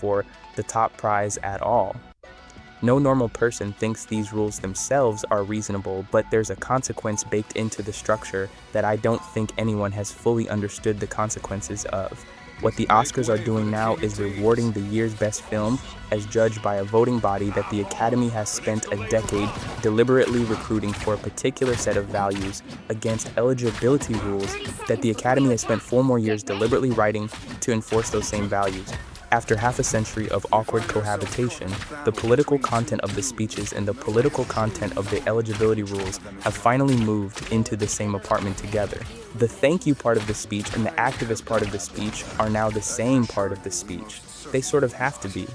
for the top prize at all. No normal person thinks these rules themselves are reasonable, but there's a consequence baked into the structure that I don't think anyone has fully understood the consequences of. What the Oscars are doing now is rewarding the year's best film as judged by a voting body that the Academy has spent a decade deliberately recruiting for a particular set of values against eligibility rules that the Academy has spent 4 more years deliberately writing to enforce those same values. After half a century of awkward cohabitation, the political content of the speeches and the political content of the eligibility rules have finally moved into the same apartment together. The thank you part of the speech and the activist part of the speech are now the same part of the speech. They sort of have to be.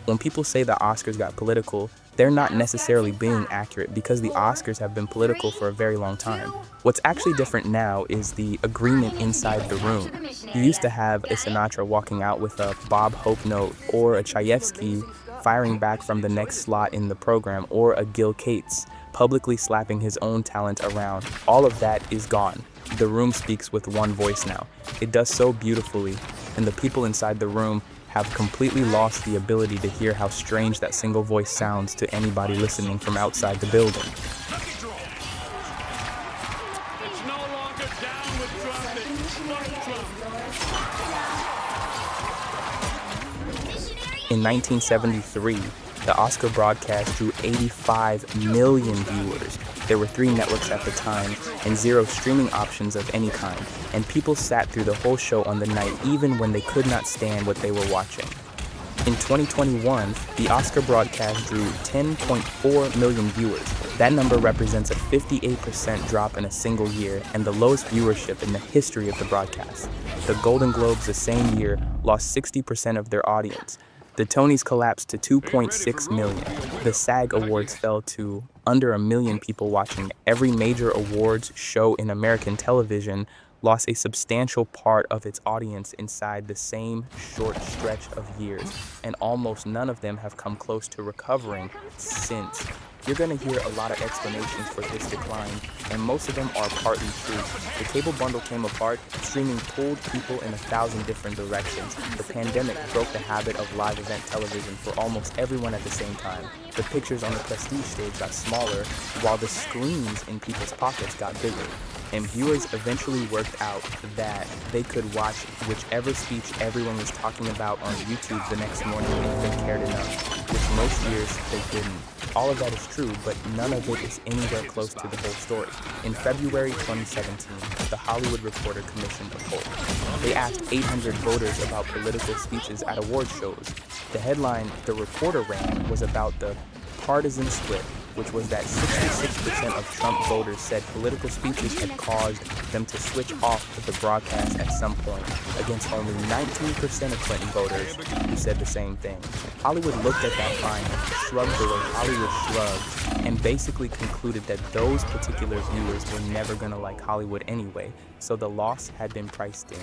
When people say the Oscars got political, they're not necessarily being accurate because the Oscars have been political for a very long time. What's actually different now is the agreement inside the room. You used to have a Sinatra walking out with a Bob Hope note, or a Chayefsky firing back from the next slot in the program, or a Gil Cates publicly slapping his own talent around. All of that is gone. The room speaks with one voice now. It does so beautifully, and the people inside the room have completely lost the ability to hear how strange that single voice sounds to anybody listening from outside the building. In 1973, the Oscar broadcast drew 85 million viewers. There were 3 networks at the time and 0 streaming options of any kind, and people sat through the whole show on the night even when they could not stand what they were watching. In 2021, the Oscar broadcast drew 10.4 million viewers. That number represents a 58% drop in a single year and the lowest viewership in the history of the broadcast. The Golden Globes the same year lost 60% of their audience. The Tonys collapsed to 2.6 million. The SAG Awards fell to under 1 million people watching. Every major awards show in American television lost a substantial part of its audience inside the same short stretch of years, and almost none of them have come close to recovering since. You're going to hear a lot of explanations for this decline, and most of them are partly true. The cable bundle came apart, streaming pulled people in 1,000 different directions. The pandemic broke the habit of live event television for almost everyone at the same time. The pictures on the prestige stage got smaller, while the screens in people's pockets got bigger. And viewers eventually worked out that they could watch whichever speech everyone was talking about on YouTube the next morning if they cared enough, which most years they didn't. All of that is true, but none of it is anywhere close to the whole story. In February 2017, The Hollywood Reporter commissioned a poll. They asked 800 voters about political speeches at award shows. The headline the reporter ran was about the partisan split, which was that 66% of Trump voters said political speeches had caused them to switch off the broadcast at some point, against only 19% of Clinton voters who said the same thing. Hollywood looked at that finding, shrugged the way Hollywood shrugged, and basically concluded that those particular viewers were never going to like Hollywood anyway, so the loss had been priced in.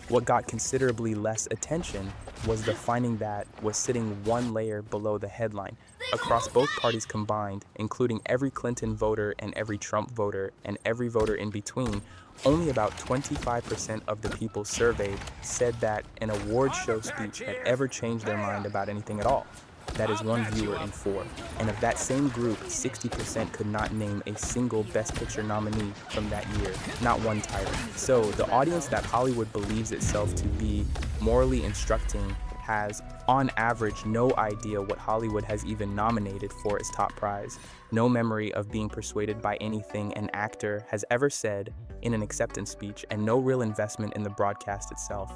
What got considerably less attention was the finding that was sitting one layer below the headline. Across both parties combined, including every Clinton voter and every Trump voter and every voter in between, only about 25% of the people surveyed said that an award show speech had ever changed their mind about anything at all. That is 1 viewer in 4. And of that same group, 60% could not name a single Best Picture nominee from that year, not one title. So the audience that Hollywood believes itself to be morally instructing has, on average, no idea what Hollywood has even nominated for its top prize, no memory of being persuaded by anything an actor has ever said in an acceptance speech, and no real investment in the broadcast itself.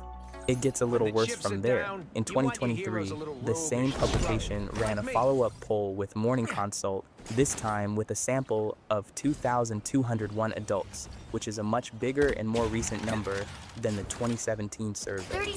It gets a little worse from there. In 2023, the same publication ran a follow-up poll with Morning Consult, this time with a sample of 2,201 adults, which is a much bigger and more recent number than the 2017 survey.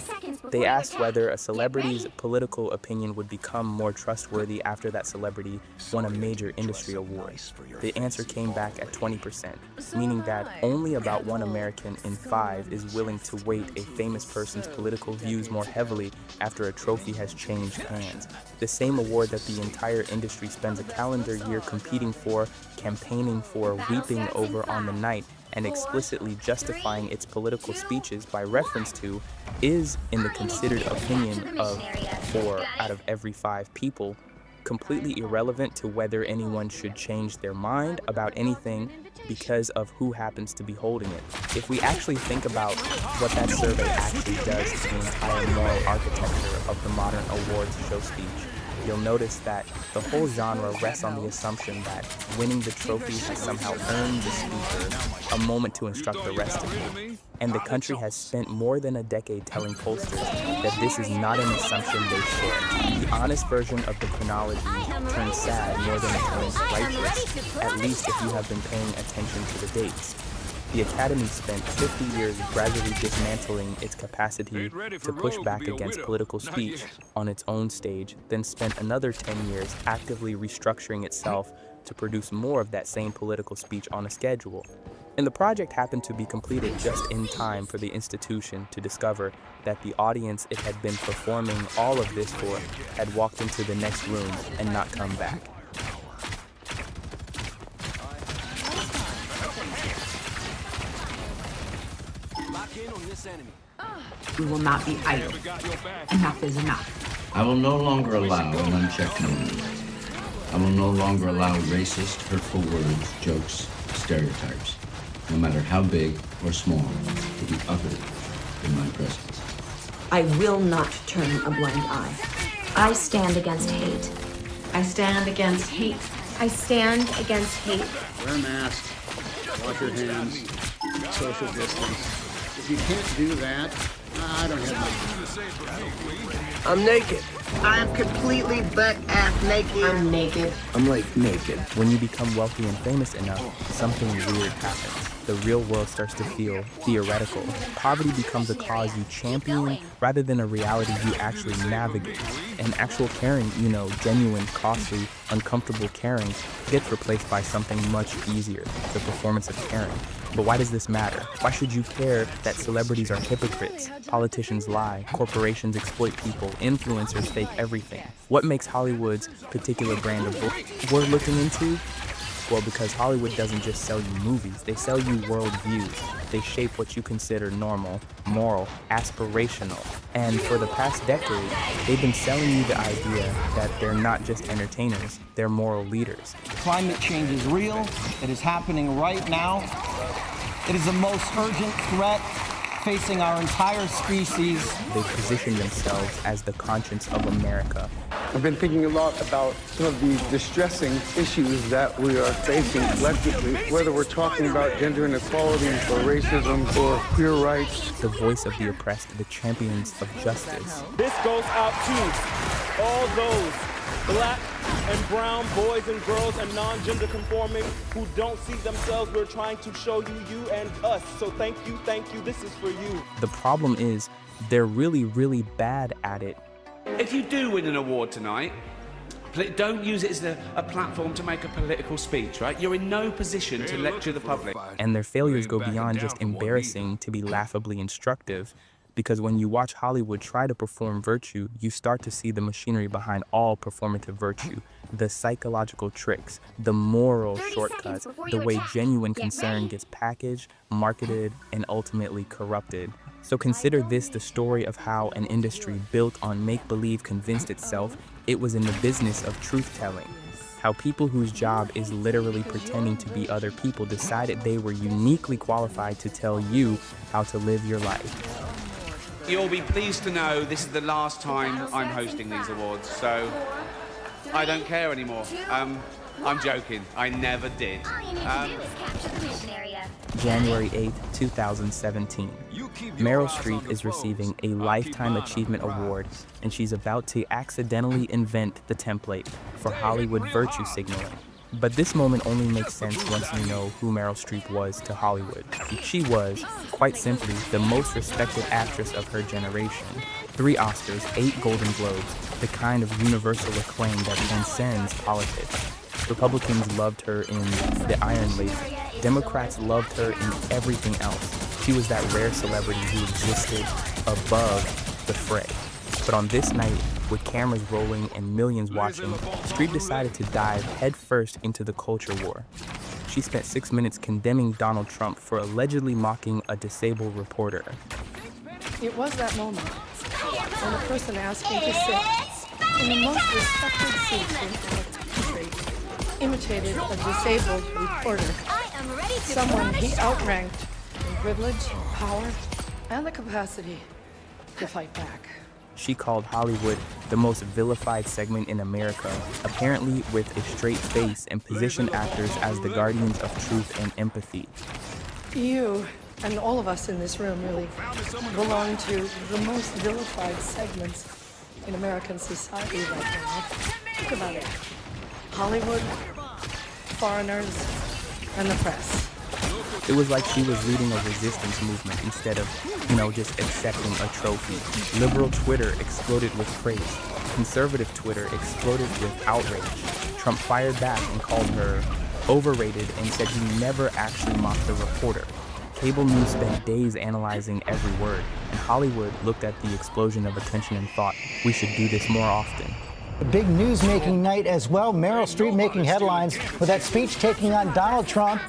They asked whether a celebrity's political opinion would become more trustworthy after that celebrity won a major industry award. The answer came back at 20%, meaning that only about 1 American in 5 is willing to weight a famous person's political views more heavily after a trophy has changed hands. The same award that the entire industry spends a calendar year competing for, campaigning for, weeping over on the night, and explicitly justifying its political speeches by reference to is, in the considered opinion of 4 out of every 5 people, completely irrelevant to whether anyone should change their mind about anything because of who happens to be holding it. If we actually think about what that survey actually does to the entire moral architecture of the modern awards show speech, you'll notice that the whole genre rests on the assumption that winning the trophy has somehow earned the speaker a moment to instruct the rest of you. And the country has spent more than a decade telling pollsters that this is not an assumption they share. The honest version of the chronology turns sad more than it turns righteous, at least if you have been paying attention to the dates. The Academy spent 50 years gradually dismantling its capacity to push back against political speech on its own stage, then spent another 10 years actively restructuring itself to produce more of that same political speech on a schedule. And the project happened to be completed just in time for the institution to discover that the audience it had been performing all of this for had walked into the next room and not come back. We will not be idle. Enough is enough. I will no longer allow an unchecked noise. I will no longer allow racist, hurtful words, jokes, stereotypes, no matter how big or small, to be uttered in my presence. I will not turn a blind eye. I stand against hate. I stand against hate. I stand against hate. Wear a mask, wash your hands, social distance. If you can't do that, I don't have I'm naked. I'm completely butt-ass naked. I'm naked. I'm like naked. When you become wealthy and famous enough, something weird happens. The real world starts to feel theoretical. Poverty becomes a cause you champion rather than a reality you actually navigate. And actual caring, genuine, costly, uncomfortable caring gets replaced by something much easier, the performance of caring. But why does this matter? Why should you care that celebrities are hypocrites, politicians lie, corporations exploit people, influencers fake everything? What makes Hollywood's particular brand of book worth looking into? Well, because Hollywood doesn't just sell you movies, they sell you worldviews. They shape what you consider normal, moral, aspirational. And for the past decade, they've been selling you the idea that they're not just entertainers, they're moral leaders. Climate change is real. It is happening right now. It is the most urgent threat facing our entire species. They position themselves as the conscience of America. I've been thinking a lot about some of the distressing issues that we are facing collectively, whether we're talking about gender inequality or racism or queer rights. The voice of the oppressed, the champions of justice. This goes out to all those black and brown boys and girls and non-gender conforming who don't see themselves. We're trying to show you and us. So thank you, this is for you. The problem is they're really, really bad at it. If you do win an award tonight, don't use it as a platform to make a political speech, right? You're in no position to lecture the public. And their failures go beyond just embarrassing to be laughably instructive. Because when you watch Hollywood try to perform virtue, you start to see the machinery behind all performative virtue. The psychological tricks, the moral shortcuts, the way genuine concern gets packaged, marketed, and ultimately corrupted. So consider this the story of how an industry built on make-believe convinced itself it was in the business of truth-telling. How people whose job is literally pretending to be other people decided they were uniquely qualified to tell you how to live your life. You'll be pleased to know this is the last time I'm hosting these awards, so I don't care anymore. I'm joking. I never did. January 8th, 2017. Meryl Streep is receiving a Lifetime Achievement Award, and she's about to accidentally invent the template for Hollywood virtue signaling. But this moment only makes sense once you know who Meryl Streep was to Hollywood. She was, quite simply, the most respected actress of her generation. 3 Oscars, 8 Golden Globes, the kind of universal acclaim that transcends politics. Republicans loved her in The Iron Lady. Democrats loved her in everything else. She was that rare celebrity who existed above the fray. But on this night, with cameras rolling and millions watching, Streep decided to dive headfirst into the culture war. she spent 6 minutes condemning Donald Trump for allegedly mocking a disabled reporter. It was that moment when a person asked me to sit in the most respected seat in our country imitated a disabled reporter, someone he outranked in privilege, power, and the capacity to fight back. She called Hollywood the most vilified segment in America, apparently with a straight face, and positioned actors as the guardians of truth and empathy. You and all of us in this room really belong to the most vilified segments in American society right now. Think about it. Hollywood, foreigners, and the press. It was like she was leading a resistance movement instead of, just accepting a trophy. Liberal Twitter exploded with praise. Conservative Twitter exploded with outrage. Trump fired back and called her overrated and said he never actually mocked the reporter. Cable news spent days analyzing every word, and Hollywood looked at the explosion of attention and thought, we should do this more often. A big news-making night as well. Meryl Streep making headlines with that speech taking on Donald Trump.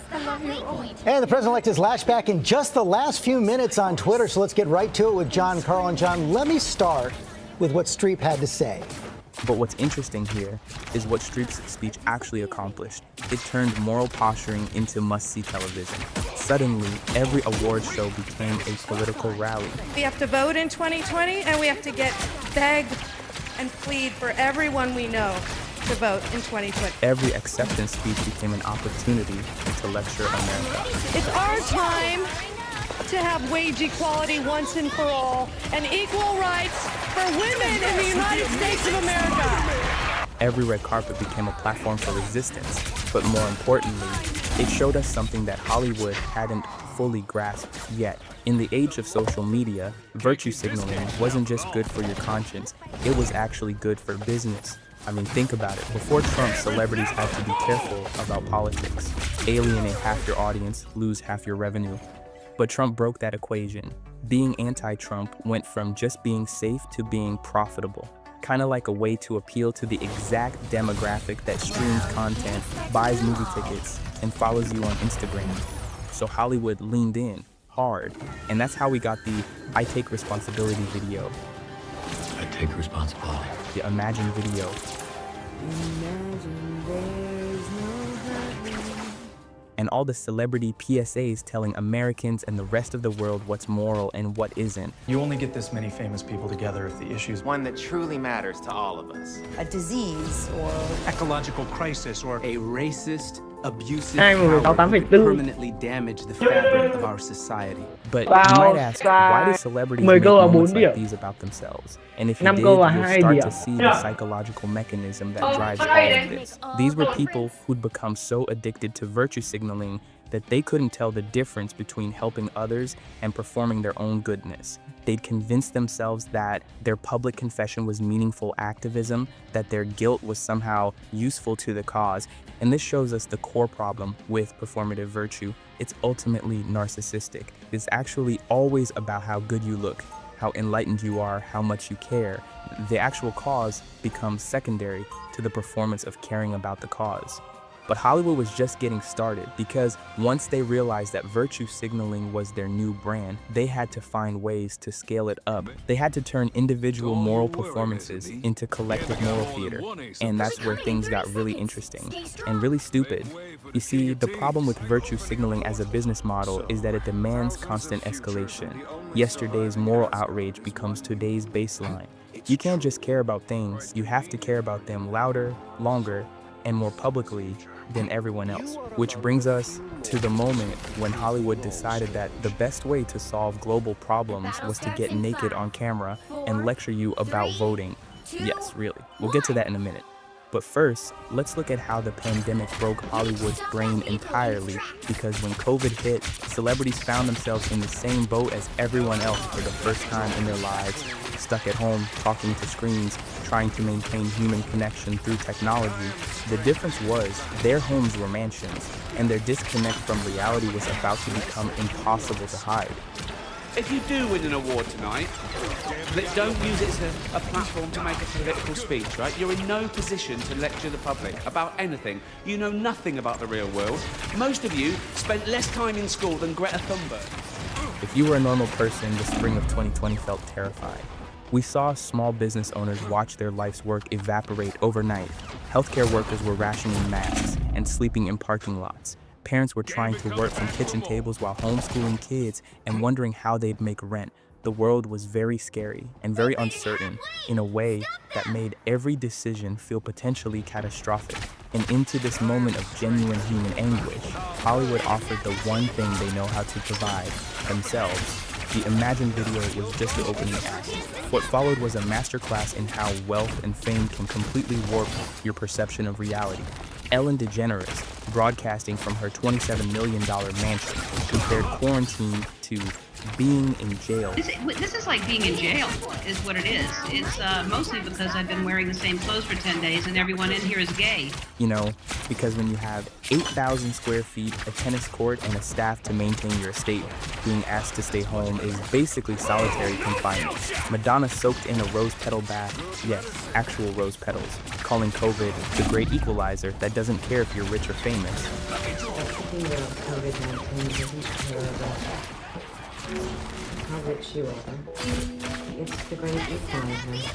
And the president-elect is lashed back in just the last few minutes on Twitter, so let's get right to it with John Carlin. John, let me start with what Streep had to say. But what's interesting here is what Streep's speech actually accomplished. It turned moral posturing into must-see television. Suddenly, every award show became a political rally. We have to vote in 2020, and we have to beg and plead for everyone we know to vote in 2020. Every acceptance speech became an opportunity to lecture America. It's our time to have wage equality once and for all, and equal rights for women in the United States of America. Every red carpet became a platform for resistance, but more importantly, it showed us something that Hollywood hadn't fully grasped yet. In the age of social media, virtue signaling wasn't just good for your conscience, it was actually good for business. I mean, think about it. Before Trump, celebrities had to be careful about politics. Alienate half your audience, lose half your revenue. But Trump broke that equation. Being anti-Trump went from just being safe to being profitable. Kind of like a way to appeal to the exact demographic that streams content, buys movie tickets, and follows you on Instagram. So Hollywood leaned in hard, and that's how we got the I Take Responsibility video. I take responsibility. The Imagine video. And all the celebrity PSAs telling Americans and the rest of the world what's moral and what isn't. You only get this many famous people together if the issue's one that truly matters to all of us. A disease or ecological crisis or a racist, abusive power that permanently damage the fabric of our society. But you might ask, why do celebrities make moments like these about themselves? And if you did, you'll start to see the psychological mechanism that drives all of this. These were people who'd become so addicted to virtue signaling that they couldn't tell the difference between helping others and performing their own goodness. They'd convinced themselves that their public confession was meaningful activism, that their guilt was somehow useful to the cause. And this shows us the core problem with performative virtue. It's ultimately narcissistic. It's actually always about how good you look, how enlightened you are, how much you care. The actual cause becomes secondary to the performance of caring about the cause. But Hollywood was just getting started, because once they realized that virtue signaling was their new brand, they had to find ways to scale it up. They had to turn individual moral performances into collective moral theater. And that's where things got really interesting and really stupid. You see, the problem with virtue signaling as a business model is that it demands constant escalation. Yesterday's moral outrage becomes today's baseline. You can't just care about things, you have to care about them louder, longer, and more publicly than everyone else. Which brings us to the moment when Hollywood decided that the best way to solve global problems was to get naked on camera and lecture you about voting. Yes, really. We'll get to that in a minute. But first, let's look at how the pandemic broke Hollywood's brain entirely, because when COVID hit, celebrities found themselves in the same boat as everyone else for the first time in their lives, stuck at home, talking to screens, trying to maintain human connection through technology. The difference was their homes were mansions, and their disconnect from reality was about to become impossible to hide. if you do win an award tonight, don't use it as a platform to make a political speech, right? You're in no position to lecture the public about anything. You know nothing about the real world. Most of you spent less time in school than Greta Thunberg. If you were a normal person, the spring of 2020 felt terrifying. We saw small business owners watch their life's work evaporate overnight. Healthcare workers were rationing masks and sleeping in parking lots. Parents were trying to work from kitchen tables while homeschooling kids and wondering how they'd make rent. The world was very scary and very uncertain in a way that made every decision feel potentially catastrophic. And into this moment of genuine human anguish, Hollywood offered the one thing they know how to provide, themselves. The Imagine video was just the opening act. What followed was a masterclass in how wealth and fame can completely warp your perception of reality. Ellen DeGeneres, broadcasting from her $27 million mansion, compared quarantine to being in jail. This is like being in jail, is what it is. It's mostly because I've been wearing the same clothes for 10 days and everyone in here is gay. You know, because when you have 8,000 square feet, a tennis court, and a staff to maintain your estate, being asked to stay home is basically solitary confinement. Madonna soaked in a rose petal bath, yes, actual rose petals, calling COVID the great equalizer that doesn't care if you're rich or famous. How rich you are. It's the great equalizer.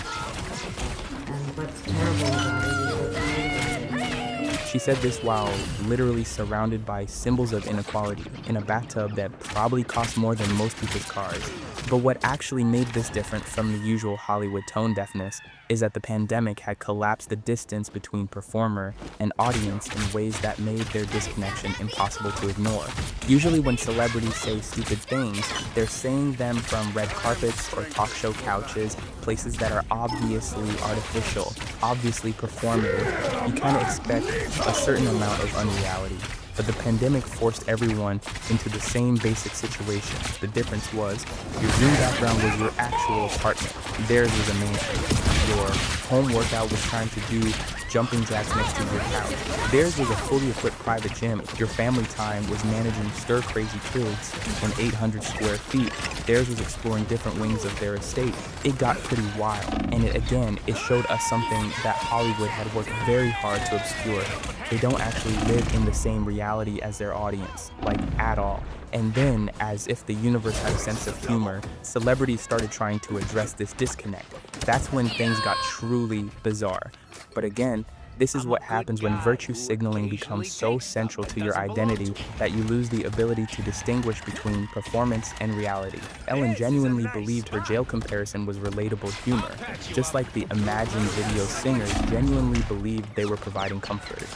And what's terrible about it is She said this while literally surrounded by symbols of inequality in a bathtub that probably cost more than most people's cars. But what actually made this different from the usual Hollywood tone deafness is that the pandemic had collapsed the distance between performer and audience in ways that made their disconnection impossible to ignore. Usually when celebrities say stupid things, they're saying them from red carpets or talk show couches, places that are obviously artificial, obviously performative. You kind of expect a certain amount of unreality. But the pandemic forced everyone into the same basic situation. The difference was, your Zoom background was your actual apartment. Theirs was a mansion. Your home workout was trying to do jumping jacks next to your couch. Theirs was a fully equipped private gym. Your family time was managing stir-crazy kids in 800 square feet. Theirs was exploring different wings of their estate. It got pretty wild. And it showed us something that Hollywood had worked very hard to obscure. They don't actually live in the same reality as their audience, like at all. And then, as if the universe had a sense of humor, celebrities started trying to address this disconnect. That's when things got truly bizarre. But again, this is what happens when virtue signaling becomes so central to your identity that you lose the ability to distinguish between performance and reality. Ellen genuinely believed her jail comparison was relatable humor, just like the Imagine video singers genuinely believed they were providing comfort.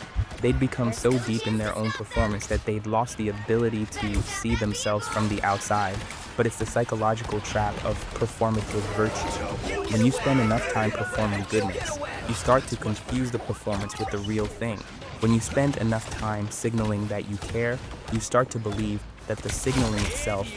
They'd become so deep in their own performance that they'd lost the ability to see themselves from the outside. But it's the psychological trap of performative virtue. When you spend enough time performing goodness, you start to confuse the performance with the real thing. When you spend enough time signaling that you care, you start to believe that the signaling itself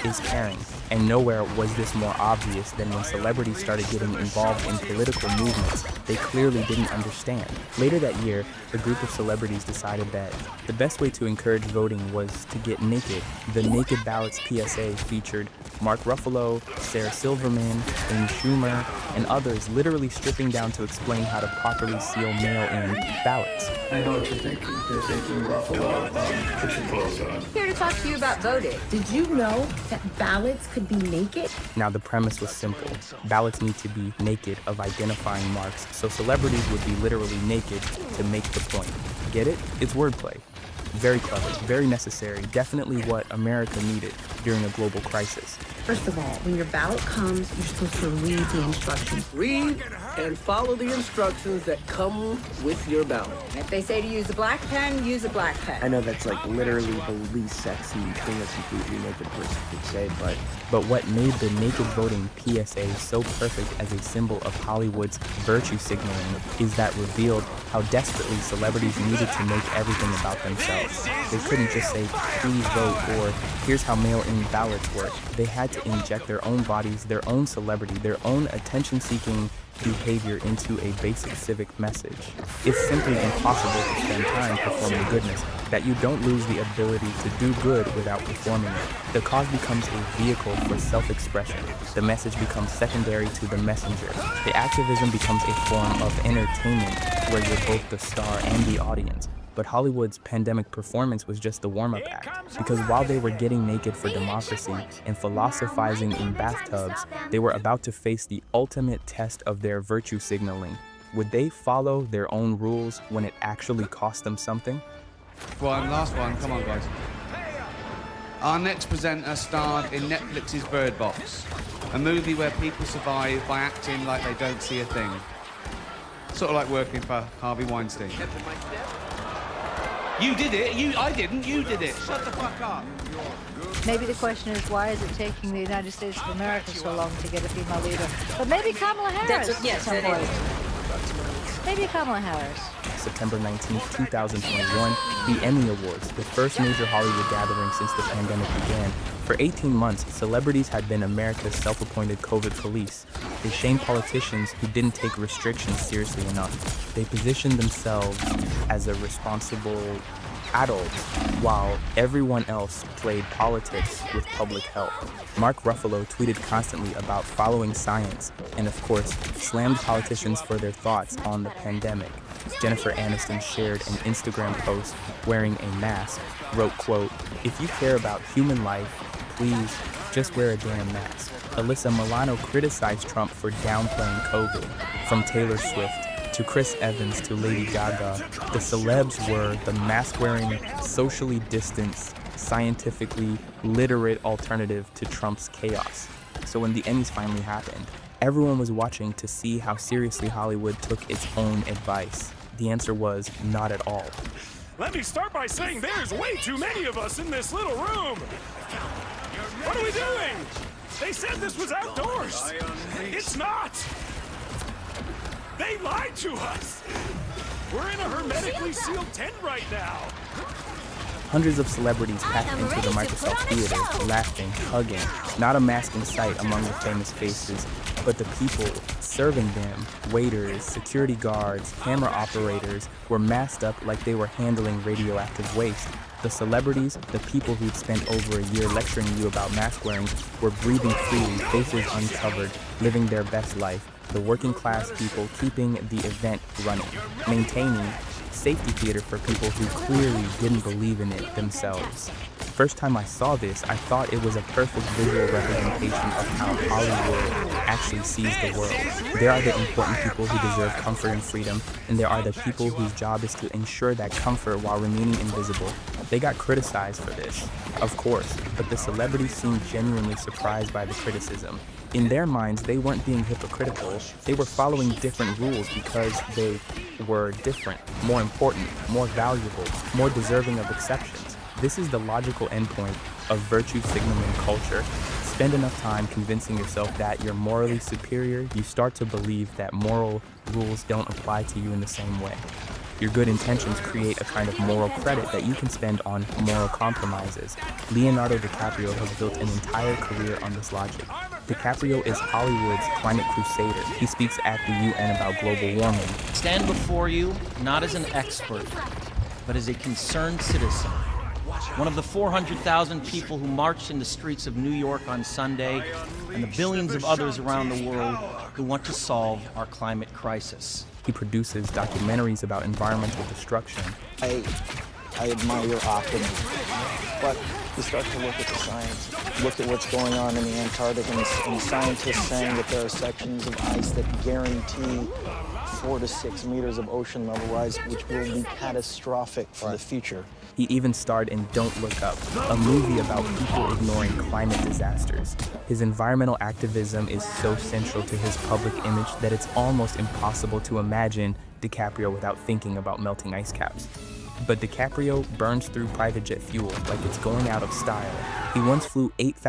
is caring. And nowhere was this more obvious than when celebrities started getting involved in political movements they clearly didn't understand. Later that year, a group of celebrities decided that the best way to encourage voting was to get naked. The Naked Ballots PSA featured Mark Ruffalo, Sarah Silverman, Amy Schumer, and others literally stripping down to explain how to properly seal mail-in ballots. I know what you're thinking. You're thinking Ruffalo, put your clothes on. Here to talk to you about voting. Did you know that ballots could be naked? Now the premise was simple. Ballots need to be naked of identifying marks, so celebrities would be literally naked to make the point. Get it? It's wordplay. Very clever, very necessary, definitely what America needed during a global crisis. First of all, when your ballot comes, you're supposed to read the instructions. Read and follow the instructions that come with your ballot. If they say to use a black pen, use a black pen. I know that's like literally the least sexy thing a completely naked person could say, But what made the naked voting PSA so perfect as a symbol of Hollywood's virtue signaling is that revealed how desperately celebrities needed to make everything about themselves. They couldn't just say, please vote, or here's how mail-in ballots work. They had to inject their own bodies, their own celebrity, their own attention-seeking behavior into a basic civic message. It's simply impossible to spend time performing goodness that you don't lose the ability to do good without performing it. The cause becomes a vehicle for self-expression. The message becomes secondary to the messenger. The activism becomes a form of entertainment where you're both the star and the audience. But Hollywood's pandemic performance was just the warm-up act, because while they were getting naked for democracy and philosophizing in bathtubs, they were about to face the ultimate test of their virtue signaling. Would they follow their own rules when it actually cost them something? One, last one, come on guys. Our next presenter starred in Netflix's Bird Box, a movie where people survive by acting like they don't see a thing. Sort of like working for Harvey Weinstein. You did it. I didn't. You did it. Shut the fuck up. Maybe the question is, why is it taking the United States of America so long to get a female leader? But maybe Kamala Harris. Yes, that is. Maybe Kamala Harris. September 19, 2021, the Emmy Awards, the first major Hollywood gathering since the pandemic began. For 18 months, celebrities had been America's self-appointed COVID police. They shamed politicians who didn't take restrictions seriously enough. They positioned themselves as a responsible adult, while everyone else played politics with public health. Mark Ruffalo tweeted constantly about following science, and of course, slammed politicians for their thoughts on the pandemic. Jennifer Aniston shared an Instagram post wearing a mask, wrote, quote, "If you care about human life, please just wear a damn mask." Alyssa Milano criticized Trump for downplaying COVID. From Taylor Swift to Chris Evans to Lady Gaga, the celebs were the mask-wearing, socially distanced, scientifically literate alternative to Trump's chaos. So when the Emmys finally happened, everyone was watching to see how seriously Hollywood took its own advice. The answer was not at all. Let me start by saying there's way too many of us in this little room. What are we doing? They said this was outdoors. It's not. They lied to us. We're in a hermetically sealed tent right now. Hundreds of celebrities packed into the Microsoft Theater, laughing, hugging, not a mask in sight among the famous faces, but the people serving them, waiters, security guards, camera operators, were masked up like they were handling radioactive waste. The celebrities, the people who'd spent over a year lecturing you about mask wearing, were breathing freely, faces uncovered, living their best life. The working class people keeping the event running, maintaining safety theater for people who clearly didn't believe in it themselves. First time I saw this, I thought it was a perfect visual representation of how Hollywood actually sees the world. There are the important people who deserve comfort and freedom, and there are the people whose job is to ensure that comfort while remaining invisible. They got criticized for this, of course, but the celebrities seemed genuinely surprised by the criticism. In their minds, they weren't being hypocritical. They were following different rules because they were different, more important, more valuable, more deserving of exceptions. This is the logical endpoint of virtue signaling culture. Spend enough time convincing yourself that you're morally superior, you start to believe that moral rules don't apply to you in the same way. Your good intentions create a kind of moral credit that you can spend on moral compromises. Leonardo DiCaprio has built an entire career on this logic. DiCaprio is Hollywood's climate crusader. He speaks at the UN about global warming. Stand before you not as an expert, but as a concerned citizen. One of the 400,000 people who marched in the streets of New York on Sunday, and the billions of others around the world who want to solve our climate crisis. He produces documentaries about environmental destruction. I admire your optimism, but you start to look at the science, look at what's going on in the Antarctic, and scientists saying that there are sections of ice that guarantee 4 to 6 meters of ocean level rise, which will be catastrophic for the future. He even starred in Don't Look Up, a movie about people ignoring climate disasters. His environmental activism is so central to his public image that it's almost impossible to imagine DiCaprio without thinking about melting ice caps. But DiCaprio burns through private jet fuel like it's going out of style. He once flew 8,000